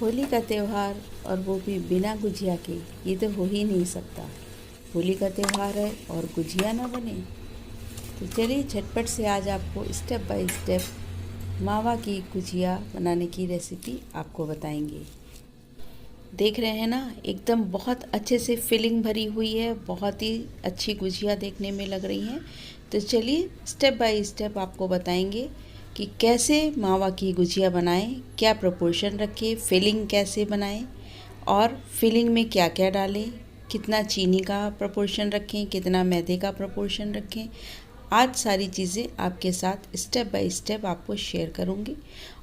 होली का त्यौहार और वो भी बिना गुजिया के, ये तो हो ही नहीं सकता। होली का त्यौहार है और गुजिया ना बने। तो चलिए झटपट से आज आपको स्टेप बाय स्टेप मावा की गुजिया बनाने की रेसिपी आपको बताएंगे। देख रहे हैं ना, एकदम बहुत अच्छे से फिलिंग भरी हुई है, बहुत ही अच्छी गुजिया देखने में लग रही हैं। तो चलिए स्टेप बाय स्टेप आपको बताएंगे कि कैसे मावा की गुजिया बनाएं, क्या प्रोपोर्शन रखें, फिलिंग कैसे बनाएं और फिलिंग में क्या क्या डालें, कितना चीनी का प्रोपोर्शन रखें, कितना मैदे का प्रोपोर्शन रखें। आज सारी चीज़ें आपके साथ स्टेप बाय स्टेप आपको शेयर करूँगी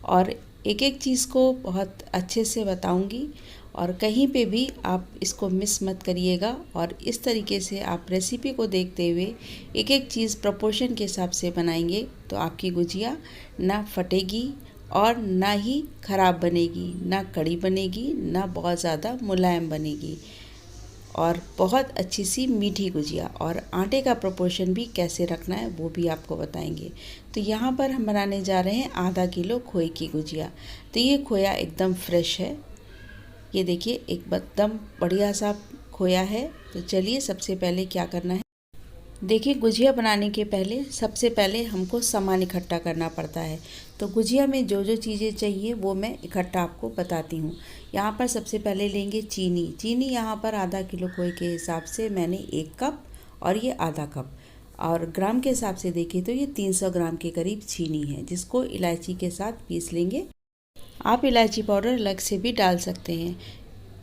और एक एक चीज़ को बहुत अच्छे से बताऊँगी और कहीं पे भी आप इसको मिस मत करिएगा। और इस तरीके से आप रेसिपी को देखते हुए एक एक चीज़ प्रोपोर्शन के हिसाब से बनाएंगे तो आपकी गुजिया ना फटेगी और ना ही ख़राब बनेगी, ना कड़ी बनेगी, ना बहुत ज़्यादा मुलायम बनेगी और बहुत अच्छी सी मीठी गुजिया। और आटे का प्रोपोर्शन भी कैसे रखना है वो भी आपको बताएंगे। तो यहाँ पर हम बनाने जा रहे हैं आधा किलो खोए की गुजिया। तो ये खोया एकदम फ्रेश है, ये देखिए एकदम बढ़िया सा खोया है। तो चलिए सबसे पहले क्या करना है, देखिए गुजिया बनाने के पहले सबसे पहले हमको सामान इकट्ठा करना पड़ता है। तो गुजिया में जो जो चीज़ें चाहिए वो मैं इकट्ठा आपको बताती हूँ। यहाँ पर सबसे पहले लेंगे चीनी। चीनी यहाँ पर आधा किलो खोए के हिसाब से मैंने 1 कप और ये आधा कप, और ग्राम के हिसाब से देखिए तो ये 300 ग्राम के करीब चीनी है, जिसको इलायची के साथ पीस लेंगे। आप इलायची पाउडर अलग से भी डाल सकते हैं।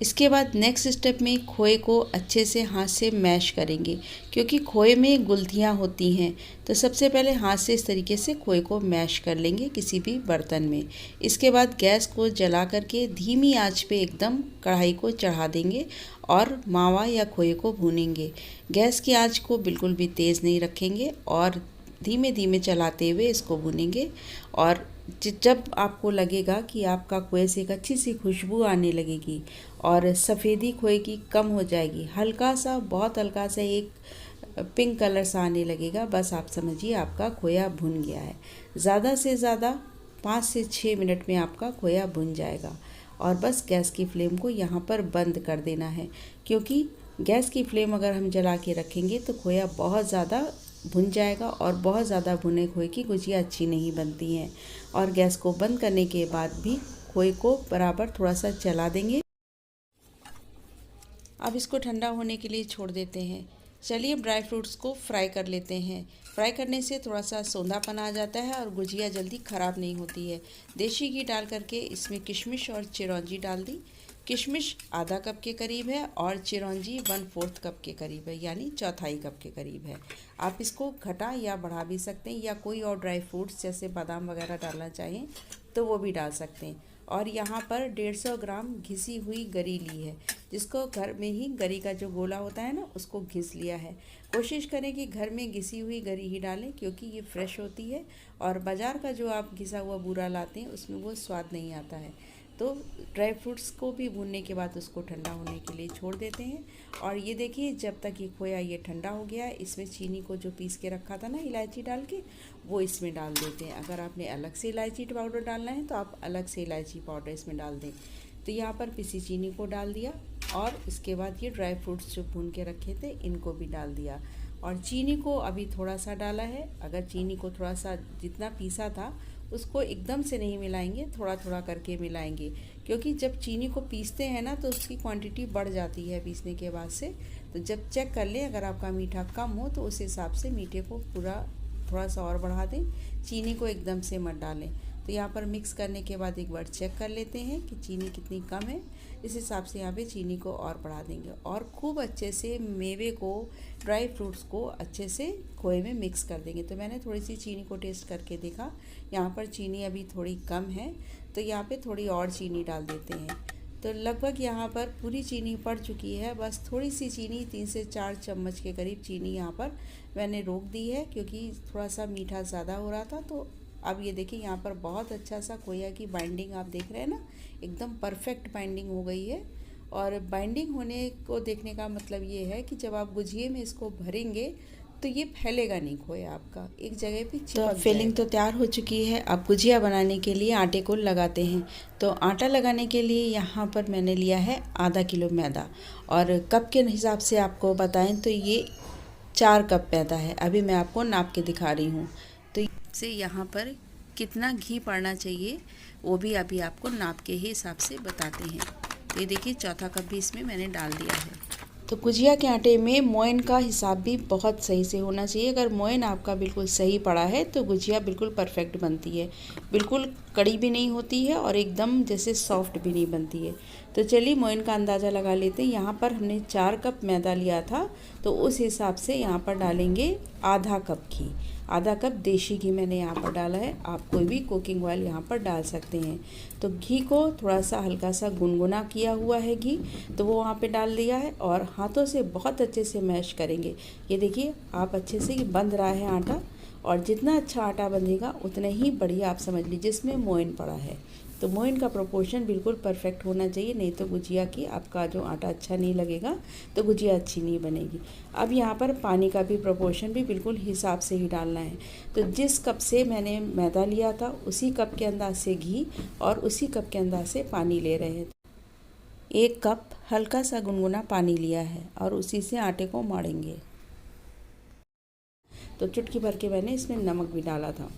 इसके बाद नेक्स्ट स्टेप में खोए को अच्छे से हाथ से मैश करेंगे, क्योंकि खोए में गुलथियाँ होती हैं। तो सबसे पहले हाथ से इस तरीके से खोए को मैश कर लेंगे किसी भी बर्तन में। इसके बाद गैस को जला करके धीमी आंच पे एकदम कढ़ाई को चढ़ा देंगे और मावा या खोए को भूनेंगे। गैस की आंच को बिल्कुल भी तेज़ नहीं रखेंगे और धीमे धीमे चलाते हुए इसको भूनेंगे। और जब आपको लगेगा कि आपका खोए से एक अच्छी सी खुशबू आने लगेगी और सफ़ेदी खोए की कम हो जाएगी, हल्का सा, बहुत हल्का सा एक पिंक कलर सा आने लगेगा, बस आप समझिए आपका खोया भुन गया है। ज़्यादा से ज़्यादा 5 से 6 मिनट में आपका खोया भुन जाएगा। और बस गैस की फ्लेम को यहाँ पर बंद कर देना है, क्योंकि गैस की फ्लेम अगर हम जला के रखेंगे तो खोया बहुत ज़्यादा भुन जाएगा और बहुत ज़्यादा भुने खोए की गुजिया अच्छी नहीं बनती हैं। और गैस को बंद करने के बाद भी खोए को बराबर थोड़ा सा चला देंगे। अब इसको ठंडा होने के लिए छोड़ देते हैं। चलिए ड्राई फ्रूट्स को फ्राई कर लेते हैं। फ्राई करने से थोड़ा सा सौंधापन आ जाता है और गुजिया जल्दी ख़राब नहीं होती है। देसी घी डाल करके इसमें किशमिश और चिरौंजी डाल दी। किशमिश आधा कप के करीब है और चिरौंजी 1/4 कप के करीब है, यानी चौथाई कप के करीब है। आप इसको घटा या बढ़ा भी सकते हैं, या कोई और ड्राई फ्रूट्स जैसे बादाम वगैरह डालना चाहें तो वो भी डाल सकते हैं। और यहाँ पर 150 ग्राम घिसी हुई गरी ली है, जिसको घर में ही गरी का जो गोला होता है ना, उसको घिस लिया है। कोशिश करें कि घर में घिसी हुई गरी ही डालें, क्योंकि ये फ्रेश होती है और बाज़ार का जो आप घिसा हुआ बूरा लाते हैं उसमें वो स्वाद नहीं आता है। तो ड्राई फ्रूट्स को भी भूनने के बाद उसको ठंडा होने के लिए छोड़ देते हैं। और ये देखिए जब तक ये खोया ये ठंडा हो गया है, इसमें चीनी को जो पीस के रखा था ना इलायची डाल के, वो इसमें डाल देते हैं। अगर आपने अलग से इलायची पाउडर डालना है तो आप अलग से इलायची पाउडर इसमें डाल दें। तो यहाँ पर पिसी चीनी को डाल दिया और इसके बाद ये ड्राई फ्रूट्स जो भून के रखे थे इनको भी डाल दिया। और चीनी को अभी थोड़ा सा डाला है। अगर चीनी को थोड़ा सा जितना पीसा था उसको एकदम से नहीं मिलाएंगे, थोड़ा थोड़ा करके मिलाएंगे, क्योंकि जब चीनी को पीसते हैं ना तो उसकी क्वांटिटी बढ़ जाती है पीसने के बाद से। तो जब चेक कर लें, अगर आपका मीठा कम हो तो उस हिसाब से मीठे को पूरा थोड़ा सा और बढ़ा दें, चीनी को एकदम से मत डालें। तो यहाँ पर मिक्स करने के बाद एक बार चेक कर लेते हैं कि चीनी कितनी कम है, इस हिसाब से यहाँ पे चीनी को और बढ़ा देंगे। और खूब अच्छे से मेवे को, ड्राई फ्रूट्स को अच्छे से खोए में मिक्स कर देंगे। तो मैंने थोड़ी सी चीनी को टेस्ट करके देखा, यहाँ पर चीनी अभी थोड़ी कम है, तो यहाँ पे थोड़ी और चीनी डाल देते हैं। तो लगभग यहाँ पर पूरी चीनी पड़ चुकी है, बस थोड़ी सी चीनी 3 से 4 चम्मच के करीब चीनी यहाँ पर मैंने रोक दी है, क्योंकि थोड़ा सा मीठा ज़्यादा हो रहा था। तो अब ये देखिए यहाँ पर बहुत अच्छा सा खोया की बाइंडिंग आप देख रहे हैं ना, एकदम परफेक्ट बाइंडिंग हो गई है। और बाइंडिंग होने को देखने का मतलब ये है कि जब आप गुजिये में इसको भरेंगे तो ये फैलेगा नहीं खोया आपका, एक जगह पे तो चिपक फिलिंग तो जाएगा। तैयार हो चुकी है। अब गुजिया बनाने के लिए आटे को लगाते हैं। तो आटा लगाने के लिए यहाँ पर मैंने लिया है आधा किलो मैदा, और कप के हिसाब से आपको बताएं तो ये 4 कप मैदा है। अभी मैं आपको नाप के दिखा रही हूँ। तो से यहाँ पर कितना घी पड़ना चाहिए वो भी अभी आपको नाप के ही हिसाब से बताते हैं। तो ये देखिए चौथा कप भी इसमें मैंने डाल दिया है। तो गुजिया के आटे में मोयन का हिसाब भी बहुत सही से होना चाहिए। अगर मोयन आपका बिल्कुल सही पड़ा है तो गुजिया बिल्कुल परफेक्ट बनती है, बिल्कुल कड़ी भी नहीं होती है और एकदम जैसे सॉफ्ट भी नहीं बनती है। तो चलिए मोयन का अंदाज़ा लगा लेते हैं। यहाँ पर हमने 4 कप मैदा लिया था, तो उस हिसाब से यहाँ पर डालेंगे आधा कप घी। आधा कप देशी घी मैंने यहाँ पर डाला है। आप कोई भी कुकिंग ऑयल यहाँ पर डाल सकते हैं। तो घी को थोड़ा सा हल्का सा गुनगुना किया हुआ है घी, तो वो वहाँ पे डाल दिया है और हाथों से बहुत अच्छे से मैश करेंगे। ये देखिए आप अच्छे से बंध रहा है आटा, और जितना अच्छा आटा बंधेगा उतने ही बढ़िया, आप समझ लीजिए जिसमें मोयन पड़ा है। तो मोयन का प्रोपोर्शन बिल्कुल परफेक्ट होना चाहिए, नहीं तो गुजिया की आपका जो आटा अच्छा नहीं लगेगा तो गुजिया अच्छी नहीं बनेगी। अब यहाँ पर पानी का भी प्रोपोर्शन भी बिल्कुल हिसाब से ही डालना है। तो जिस कप से मैंने मैदा लिया था उसी कप के अंदाज से घी और उसी कप के अंदाज से पानी ले रहे हैं। 1 कप हल्का सा गुनगुना पानी लिया है और उसी से आटे को माड़ेंगे। तो चुटकी भर के मैंने इसमें नमक भी डाला था।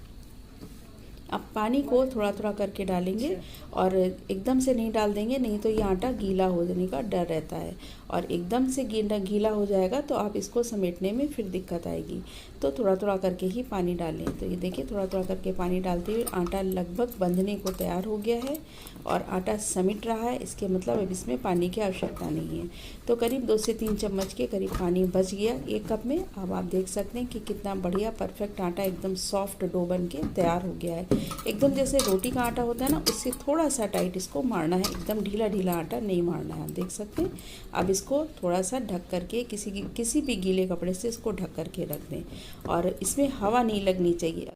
अब पानी को थोड़ा थोड़ा करके डालेंगे और एकदम से नहीं डाल देंगे, नहीं तो ये आटा गीला हो जाने का डर रहता है, और एकदम से गीला हो जाएगा तो आप इसको समेटने में फिर दिक्कत आएगी। तो थोड़ा थोड़ा करके ही पानी डालें। तो ये देखिए थोड़ा थोड़ा करके पानी डालते हुए आटा लगभग बंधने को तैयार हो गया है और आटा समिट रहा है। इसके मतलब अब इसमें पानी की आवश्यकता नहीं है। तो करीब 2 से 3 चम्मच के करीब पानी बच गया 1 कप में। अब आप देख सकते हैं कि कितना बढ़िया परफेक्ट आटा एकदम सॉफ्ट डो बन के तैयार हो गया है। एकदम जैसे रोटी का आटा होता है ना, उससे थोड़ा सा टाइट इसको मारना है, एकदम ढीला ढीला आटा नहीं मारना है। आप देख सकते हैं। अब इसको थोड़ा सा ढक करके किसी भी गीले कपड़े से इसको ढक करके रख दें, और इसमें हवा नहीं लगनी चाहिए।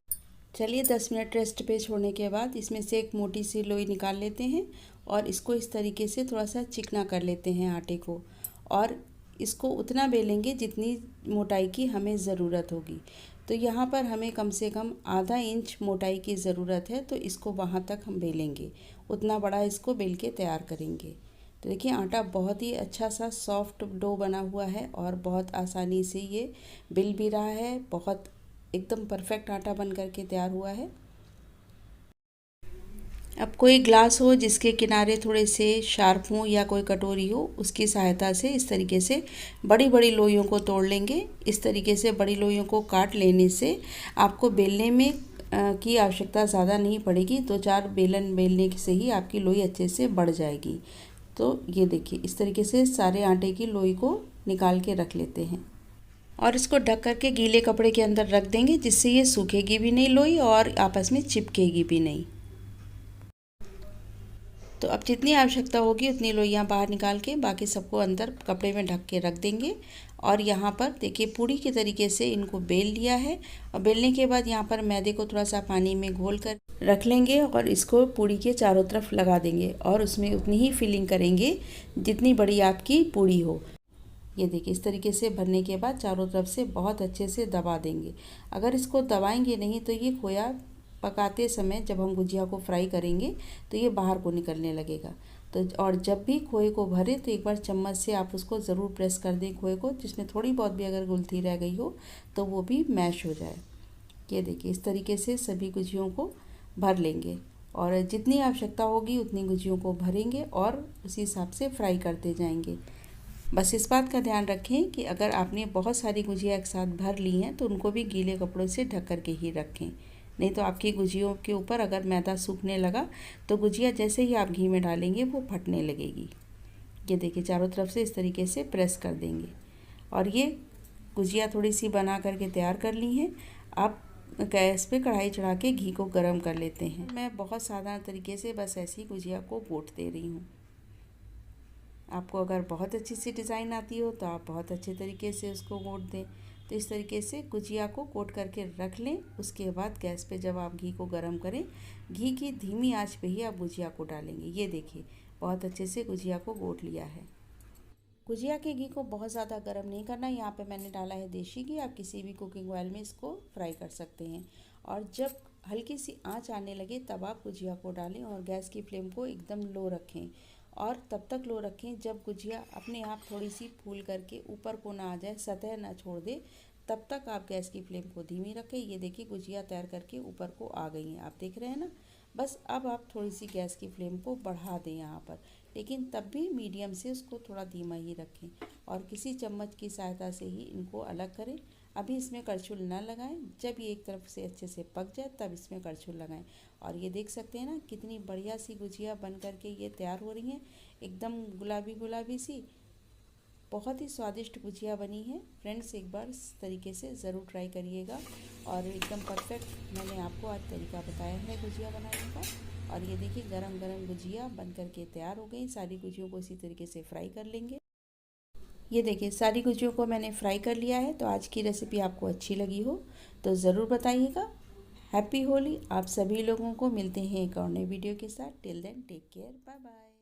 चलिए 10 मिनट रेस्ट पे छोड़ने के बाद इसमें से एक मोटी सी लोई निकाल लेते हैं और इसको इस तरीके से थोड़ा सा चिकना कर लेते हैं आटे को, और इसको उतना बेलेंगे जितनी मोटाई की हमें ज़रूरत होगी। तो यहाँ पर हमें कम से कम आधा इंच मोटाई की ज़रूरत है, तो इसको वहाँ तक हम बेलेंगे, उतना बड़ा इसको बेल के तैयार करेंगे। तो देखिए आटा बहुत ही अच्छा सा सॉफ्ट डो बना हुआ है और बहुत आसानी से ये बिल भी रहा है, बहुत एकदम परफेक्ट आटा बन करके तैयार हुआ है। अब कोई ग्लास हो जिसके किनारे थोड़े से शार्प हों या कोई कटोरी हो, उसकी सहायता से इस तरीके से बड़ी बड़ी लोइयों को तोड़ लेंगे। इस तरीके से बड़ी लोइयों को काट लेने से आपको बेलने में की आवश्यकता ज़्यादा नहीं पड़ेगी। 2-4 बेलन बेलने से ही आपकी लोई अच्छे से बढ़ जाएगी। तो ये देखिए इस तरीके से सारे आटे की लोई को निकाल के रख लेते हैं और इसको ढक करके गीले कपड़े के अंदर रख देंगे, जिससे ये सूखेगी भी नहीं लोई और आपस में चिपकेगी भी नहीं। तो अब जितनी आवश्यकता होगी उतनी लोइयाँ बाहर निकाल के बाकी सबको अंदर कपड़े में ढक के रख देंगे। और यहाँ पर देखिए पूड़ी के तरीके से इनको बेल लिया है, और बेलने के बाद यहाँ पर मैदे को थोड़ा सा पानी में घोल कर रख लेंगे और इसको पूड़ी के चारों तरफ लगा देंगे और उसमें उतनी ही फिलिंग करेंगे जितनी बड़ी आपकी पूड़ी हो। ये देखिए इस तरीके से भरने के बाद चारों तरफ से बहुत अच्छे से दबा देंगे। अगर इसको दबाएंगे नहीं तो ये खोया पकाते समय जब हम गुजिया को फ्राई करेंगे तो ये बाहर को निकलने लगेगा। तो और जब भी खोए को भरें तो एक बार चम्मच से आप उसको ज़रूर प्रेस कर दें खोए को, जिसमें थोड़ी बहुत भी अगर गुलथी रह गई हो तो वो भी मैश हो जाए। ये देखिए इस तरीके से सभी गुजियों को भर लेंगे और जितनी आवश्यकता होगी उतनी गुजियों को भरेंगे और उसी हिसाब से फ्राई करते जाएंगे। बस इस बात का ध्यान रखें कि अगर आपने बहुत सारी गुजिया एक साथ भर ली हैं तो उनको भी गीले कपड़ों से ढक कर के ही रखें, नहीं तो आपकी गुजियों के ऊपर अगर मैदा सूखने लगा तो गुजिया जैसे ही आप घी में डालेंगे वो फटने लगेगी। ये देखिए चारों तरफ से इस तरीके से प्रेस कर देंगे और ये गुजिया थोड़ी सी बना करके तैयार कर ली हैं। अब गैस पे कढ़ाई चढ़ा के घी को गर्म कर लेते हैं। मैं बहुत साधारण तरीके से बस ऐसी गुजिया को कोट दे रही हूँ। आपको अगर बहुत अच्छी सी डिज़ाइन आती हो तो आप बहुत अच्छे तरीके से उसको कोट दें। तो इस तरीके से गुजिया को कोट करके रख लें। उसके बाद गैस पे जब आप घी को गर्म करें, घी की धीमी आंच पे ही आप गुजिया को डालेंगे। ये देखिए बहुत अच्छे से गुजिया को कोट लिया है। गुजिया के घी को बहुत ज़्यादा गर्म नहीं करना। यहाँ पे मैंने डाला है देसी घी। आप किसी भी कुकिंग ऑयल में इसको फ्राई कर सकते हैं। और जब हल्की सी आंच आने लगे तब आप गुजिया को डालें और गैस की फ्लेम को एकदम लो रखें। और तब तक लो रखें जब गुजिया अपने आप थोड़ी सी फूल करके ऊपर को ना आ जाए, सतह ना छोड़ दे, तब तक आप गैस की फ्लेम को धीमी रखें। ये देखिए गुजिया तैयार करके ऊपर को आ गई हैं, आप देख रहे हैं ना। बस अब आप थोड़ी सी गैस की फ्लेम को बढ़ा दें यहाँ पर, लेकिन तब भी मीडियम से उसको थोड़ा धीमा ही रखें और किसी चम्मच की सहायता से ही इनको अलग करें। अभी इसमें करछुल ना लगाएं, जब ये एक तरफ से अच्छे से पक जाए तब इसमें करछुल लगाएं। और ये देख सकते हैं ना कितनी बढ़िया सी गुजिया बन करके ये तैयार हो रही हैं, एकदम गुलाबी गुलाबी सी। बहुत ही स्वादिष्ट गुजिया बनी है फ्रेंड्स, एक बार इस तरीके से ज़रूर ट्राई करिएगा। और एकदम परफेक्ट मैंने आपको आज तरीका बताया है गुजिया बनाने का। और ये देखिए गरम गरम गुजिया बन करके तैयार हो गई। सारी गुजियों को इसी तरीके से फ्राई कर लेंगे। ये देखिए सारी गुजियों को मैंने फ्राई कर लिया है। तो आज की रेसिपी आपको अच्छी लगी हो तो ज़रूर बताइएगा। हैप्पी होली आप सभी लोगों को। मिलते हैं एक और नई वीडियो के साथ। Till then take care, bye bye.